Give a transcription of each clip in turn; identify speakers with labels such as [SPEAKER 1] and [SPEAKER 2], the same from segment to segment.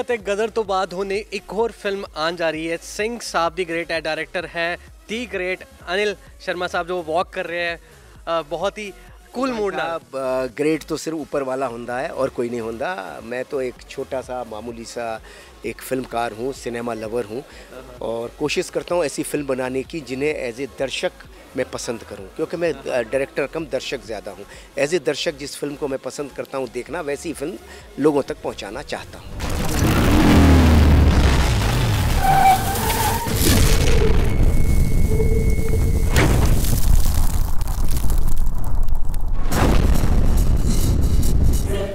[SPEAKER 1] ਅਤੇ ਗਦਰ ਤੋਂ ਬਾਅਦ ਹੁਣ ਇੱਕ ਹੋਰ ਫਿਲਮ ਆਉਣ ਜਾ ਰਹੀ ਹੈ। ਸਿੰਘ ਸਾਹਿਬ ਦੀ ग्रेट है, डायरेक्टर है दी ग्रेट अनिल शर्मा साहब जो वॉक कर रहे हैं बहुत ही कूल मूड ना।
[SPEAKER 2] ग्रेट तो सिर्फ ऊपर वाला होता है और कोई नहीं होता। मैं तो एक छोटा सा मामूली सा एक फिल्मकार हूँ, सिनेमा लवर हूँ और कोशिश करता हूँ ऐसी फिल्म बनाने की जिन्हें एज ए दर्शक मैं पसंद करूं, क्योंकि मैं डायरेक्टर कम दर्शक ज़्यादा हूं। एज ए दर्शक जिस फिल्म को मैं पसंद करता हूं देखना, वैसी फिल्म लोगों तक पहुंचाना चाहता हूं।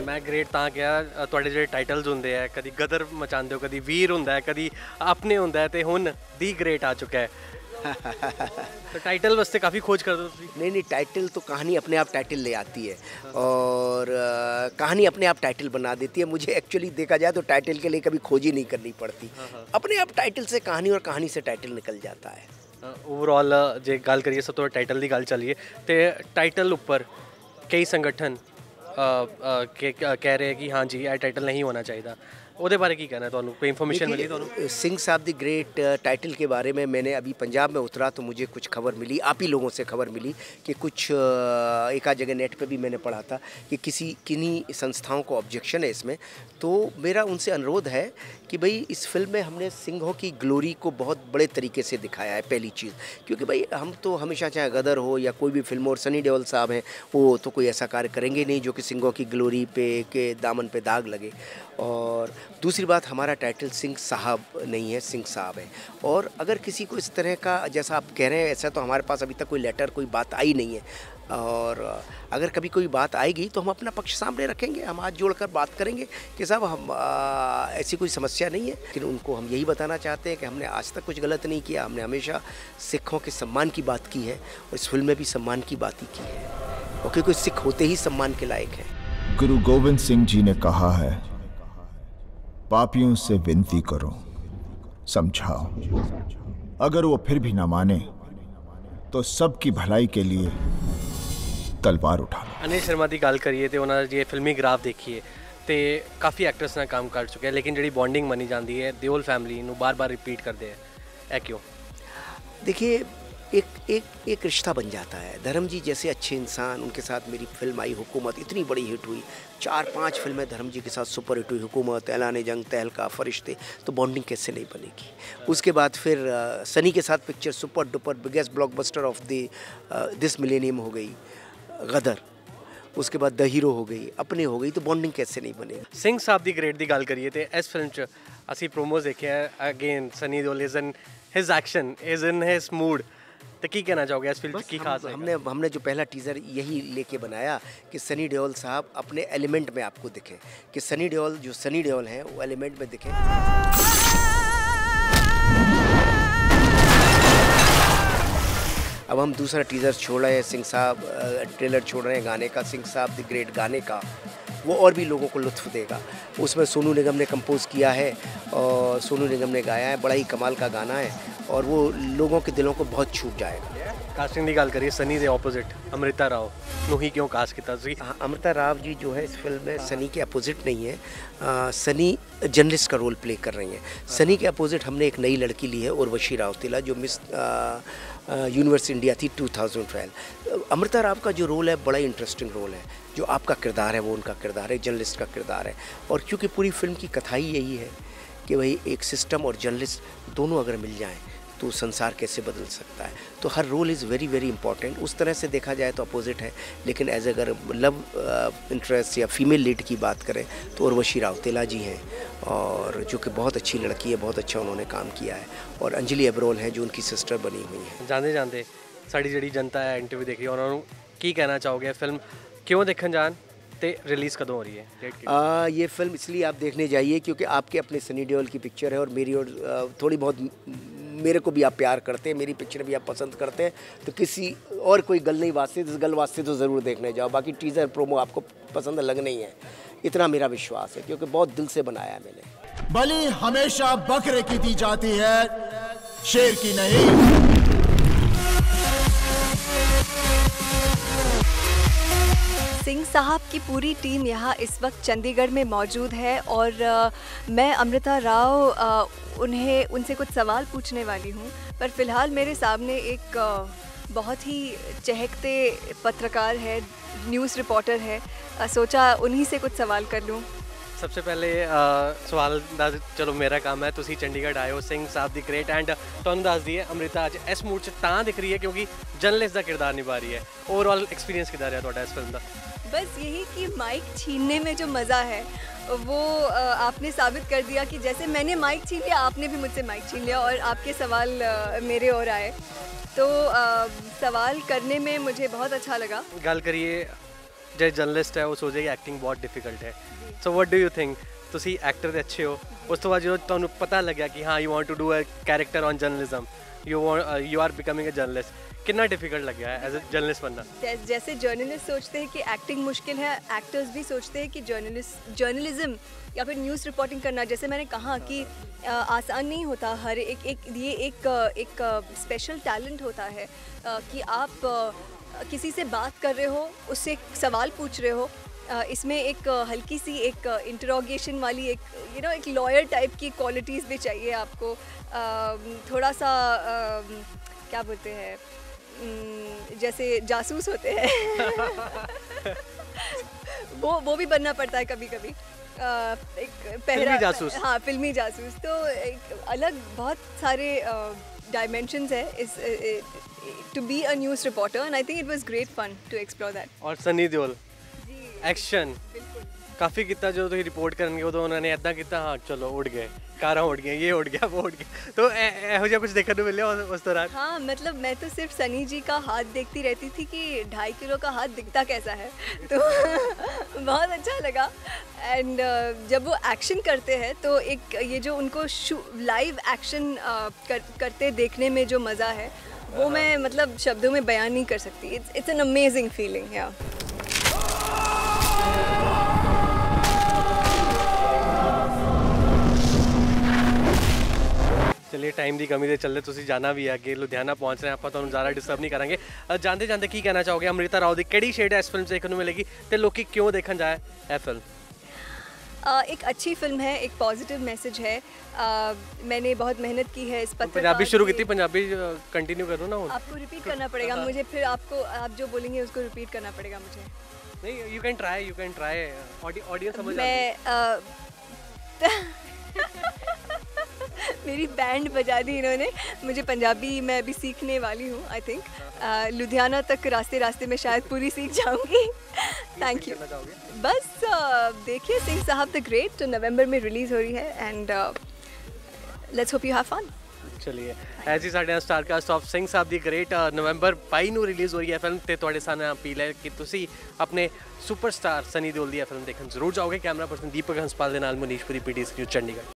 [SPEAKER 1] मैं ग्रेट ਤਾਂ ਕਿਹਾ ਤੁਹਾਡੇ ਜਿਹੜੇ ਟਾਈਟਲਸ ਹੁੰਦੇ ਆ, ਕਦੀ ਗਦਰ ਮਚਾਉਂਦੇ ਹੋ, ਕਦੀ ਵੀਰ ਹੁੰਦਾ ਹੈ, ਕਦੀ ਆਪਣੇ ਹੁੰਦਾ ਹੈ, ਤੇ ਹੁਣ ਦੀ ग्रेट आ चुका है। तो टाइटल वास्ते काफ़ी खोज कर दो।
[SPEAKER 2] नहीं, टाइटल तो कहानी अपने आप टाइटल ले आती है और कहानी अपने आप टाइटल बना देती है। मुझे एक्चुअली देखा जाए तो टाइटल के लिए कभी खोज ही नहीं करनी पड़ती, अपने आप टाइटल से कहानी और कहानी से टाइटल निकल जाता है।
[SPEAKER 1] ओवरऑल जे गल करिए सब तो टाइटल की गल चलिए तो टाइटल उपर कई संगठन कह रहे हैं कि हाँ जी ये टाइटल नहीं होना चाहिए, ਉਹਦੇ ਬਾਰੇ ਕੀ कहना है ਤੁਹਾਨੂੰ? कोई इन्फॉर्मेशन मिली ਤੁਹਾਨੂੰ?
[SPEAKER 2] सिंह साहब दी ग्रेट टाइटल के बारे में मैंने अभी पंजाब में उतरा तो मुझे कुछ खबर मिली, आप ही लोगों से खबर मिली कि कुछ एक आध जगह नेट पे भी मैंने पढ़ा था कि किन्हीं संस्थाओं को ऑब्जेक्शन है इसमें। तो मेरा उनसे अनुरोध है कि भाई इस फिल्म में हमने सिंहों की ग्लोरी को बहुत बड़े तरीके से दिखाया है, पहली चीज़। क्योंकि भाई हम तो हमेशा चाहे गदर हो या कोई भी फिल्म और सनी देओल साहब हैं वो तो कोई ऐसा कार्य करेंगे नहीं जो कि सिंहों की ग्लोरी पे के दामन पे दाग लगे। और दूसरी बात, हमारा टाइटल सिंह साहब नहीं है, सिंह साहब है। और अगर किसी को इस तरह का जैसा आप कह रहे हैं ऐसा तो हमारे पास अभी तक कोई लेटर कोई बात आई नहीं है। और अगर कभी कोई बात आएगी तो हम अपना पक्ष सामने रखेंगे, हम हाथ जोड़कर बात करेंगे कि साहब हम ऐसी कोई समस्या नहीं है। लेकिन उनको हम यही बताना चाहते हैं कि हमने आज तक कुछ गलत नहीं किया, हमने हमेशा सिखों के सम्मान की बात की है और इस फिल्म में भी सम्मान की बात ही की है, क्योंकि कोई सिख होते ही सम्मान के लायक है।
[SPEAKER 3] गुरु गोविंद सिंह जी ने कहा है, पापियों से विनती करो, समझाओ, अगर वो फिर भी ना माने तो सबकी भलाई के लिए तलवार उठा लो।
[SPEAKER 1] अनिल शर्मा की गल करिए तो उन्होंने जो फिल्मी ग्राफ देखिए तो काफ़ी एक्टर्स ने काम कर चुके हैं, लेकिन जी बॉन्डिंग बनी जाती है देओल फैमिली नू बार बार रिपीट करते हैं, ऐ क्यों?
[SPEAKER 2] देखिए एक रिश्ता बन जाता है। धर्म जी जैसे अच्छे इंसान, उनके साथ मेरी फिल्म आई हुकूमत, इतनी बड़ी हिट हुई, 4-5 फिल्में धर्म जी के साथ सुपर हिट हुई, हुकूमत, ऐलान जंग, तहलका, फरिश्ते, तो बॉन्डिंग कैसे नहीं बनेगी। उसके बाद फिर सनी के साथ picture super duper biggest blockbuster of this millennium हो गई, गदर, उसके बाद द हीरो हो गई, अपने हो गई, तो बॉन्डिंग कैसे नहीं बनेगी।
[SPEAKER 1] सिंह साहब की ग्रेट की गल करिए तो इस फिल्म च असी प्रोमोज देखे हैं, again Sunny Deol is in his action, is in his mood, तो की कहना चाहोगे इस फिल्म की खास?
[SPEAKER 2] हमने जो पहला टीज़र यही लेके बनाया कि सनी देओल साहब अपने एलिमेंट में आपको दिखे, कि सनी देओल जो सनी देओल हैं वो एलिमेंट में दिखे। अब हम दूसरा टीज़र छोड़ रहे हैं, सिंह साहब ट्रेलर छोड़ रहे हैं गाने का, सिंह साहब द ग्रेट गाने का, वो और भी लोगों को लुत्फ़ देगा। उसमें सोनू निगम ने कंपोज़ किया है और सोनू निगम ने गाया है, बड़ा ही कमाल का गाना है और वो लोगों के दिलों को बहुत छूट जाएगा।
[SPEAKER 1] कास्टिंग की गल करिए, सनी के ऑपोजिट अमृता राव नू ही क्यों कास्ट किया?
[SPEAKER 2] अमृता राव जी जो है इस फिल्म में सनी के अपोजिट नहीं है, सनी जर्नलिस्ट का रोल प्ले कर रही हैं। सनी के अपोजिट हमने एक नई लड़की ली है, उर्वशी रावतेला, जो मिस यूनिवर्स इंडिया थी 2012। अमृता राव का जो रोल है बड़ा ही इंटरेस्टिंग रोल है, जो आपका किरदार है वो उनका किरदार है, जर्नलिस्ट का किरदार है। और क्योंकि पूरी फिल्म की कथा ही यही है कि भाई एक सिस्टम और जर्नलिस्ट दोनों अगर मिल जाएं तो संसार कैसे बदल सकता है, तो हर role is very very important. उस तरह से देखा जाए तो अपोजिट है, लेकिन एज अगर लव इंटरेस्ट या फीमेल लीड की बात करें तो उर्वशी रावतेला जी हैं, और जो कि बहुत अच्छी लड़की है, बहुत अच्छा उन्होंने काम किया है। और अंजलि एब्रोल हैं जो उनकी सिस्टर बनी हुई है।
[SPEAKER 1] जाते जाते साड़ी जी जनता है इंटरव्यू देख रही है, उन्होंने की कहना चाहोगे फिल्म क्यों देखने जान ते रिलीज़ कदों हो रही है?
[SPEAKER 2] ये फिल्म इसलिए आप देखने जाइए क्योंकि आपके अपने सनी देओल की पिक्चर है और मेरी और थोड़ी बहुत मेरे को भी आप प्यार करते हैं, मेरी पिक्चर भी आप पसंद करते हैं, तो किसी और कोई गल नहीं वास्ते, इस गल वास्ते तो ज़रूर देखने जाओ। बाकी टीज़र प्रोमो आपको पसंद लगना ही है, इतना मेरा विश्वास है, क्योंकि बहुत दिल से बनाया है मैंने।
[SPEAKER 3] बलि हमेशा बकरे की दी जाती है, शेर की नहीं।
[SPEAKER 4] सिंह साहब की पूरी टीम यहाँ इस वक्त चंडीगढ़ में मौजूद है और मैं अमृता राव उनसे कुछ सवाल पूछने वाली हूँ। पर फ़िलहाल मेरे सामने एक बहुत ही चहकते पत्रकार है, न्यूज़ रिपोर्टर है। सोचा उन्हीं से कुछ सवाल कर लूँ।
[SPEAKER 1] सबसे पहले सवाल चलो मेरा काम है, तुसी चंडीगढ़ आए हो, सिंह साहब दी ग्रेट एंड तुहानू दस दईए अमृता अज इस मूड च तां दिख रही है क्योंकि जर्नलिस्ट का किरदार निभा रही है। ओवरऑल एक्सपीरियंस किदा रहा तुहाडा इस फिल्म का?
[SPEAKER 4] बस यही कि माइक छीनने में जो मज़ा है वो आपने साबित कर दिया कि जैसे मैंने माइक छीन लिया, आपने भी मुझसे माइक छीन लिया और आपके सवाल मेरे और आए, तो सवाल करने में मुझे बहुत अच्छा लगा।
[SPEAKER 1] गल करिए जो जर्नलिस्ट है वो सोचे कि एक्टिंग बहुत डिफिकल्ट है, so what do you think? तुसी एक्टर ते अच्छे हो, उस तो बाद जो तुहानू पता लग्या कि हाँ you want to do a character on journalism, you are becoming a journalist, कितना डिफिकल्ट लग गया है एज अ जर्नलिस्ट बनना?
[SPEAKER 4] जैसे जर्नलिस्ट सोचते हैं कि एक्टिंग मुश्किल है, एक्टर्स भी सोचते हैं कि जर्नलिज्म या फिर न्यूज़ रिपोर्टिंग करना, जैसे मैंने कहा कि आसान नहीं होता। हर ये एक स्पेशल टैलेंट होता है कि आप किसी से बात कर रहे हो, उससे एक सवाल पूछ रहे हो, इसमें एक हल्की सी एक इंटरोगेशन वाली एक लॉयर टाइप की क्वालिटीज़ भी चाहिए आपको। थोड़ा सा क्या बोलते हैं, जैसे जासूस होते हैं वो भी बनना पड़ता है कभी कभी। एक
[SPEAKER 1] फिल्मी जासूस।
[SPEAKER 4] हाँ, फिल्मी जासूस। तो एक अलग बहुत सारे डायमेंशंस है इस to be a news reporter and I think it was great fun to explore that.
[SPEAKER 1] और सनी देओल एक्शन काफ़ी किया जो तुम रिपोर्ट करनगे उदों उन्होंने इदा किया, हाँ चलो उड़ गए, कारां उड़ गई, ये उड़ गया, वो उड़ गया, तो यहो जिहा कुछ देखने को मिले उस दौरान?
[SPEAKER 4] हाँ, मतलब मैं तो सिर्फ सनी जी का हाथ देखती रहती थी कि 2.5 किलो का हाथ दिखता कैसा है, तो बहुत अच्छा लगा। एंड जब वो एक्शन करते हैं तो एक ये जो उनको लाइव एक्शन करते देखने में जो मज़ा है वो मैं मतलब शब्दों में बयान नहीं कर सकती। It's an amazing feeling. या
[SPEAKER 1] चलिए टाइम की कमी के चलते तुसी जाना भी है, अगे लुधियाना पहुँच रहे हैं, आप तुहानू ज़्यादा डिस्टर्ब नहीं करेंगे। जानते जानते की कहना चाहोगे अमृता राव की किहड़ी शेड है इस फिल्म देखने को मिलेगी, तो लोग क्यों देखने जाए यह फिल्म?
[SPEAKER 4] एक अच्छी फिल्म है, एक पॉजिटिव मैसेज है। मैंने बहुत मेहनत की है इस पत्र।
[SPEAKER 1] पंजाबी शुरू की थी, पंजाबी कंटिन्यू करो ना।
[SPEAKER 4] आपको रिपीट करना पड़ेगा मुझे, फिर आप जो बोलेंगे उसको रिपीट करना पड़ेगा मुझे।
[SPEAKER 1] नहीं, यू कैन ट्राई, ऑडियंस समझ
[SPEAKER 4] मेरी बैंड बजा दी इन्होंने। मुझे पंजाबी मैं अभी सीखने वाली हूँ। आई थिंक लुधियाना तक रास्ते में शायद पूरी सीख जाऊँगी। Thank you. बस देखिए सिंह साहब द ग्रेट, तो नवंबर में रिलीज़ हो रही है and let's hope you have fun.
[SPEAKER 1] चलिए ऐसी साढ़े स्टारकास्ट ऑफ सिंह साहब दी ग्रेट नवंबर 22 ਨੂੰ रिलीज़ हो रही है फिल्म, तो ਤੁਹਾਡੇ सामने अपील है कि तुसी अपने सुपरस्टार सनी देओल दी फिल्म देखने जरूर जाओगे। कैमरा पर्सन दीपक हंसपाल के नाल मुनीश पुरी, PTC न्यूज़ चंडीगढ़।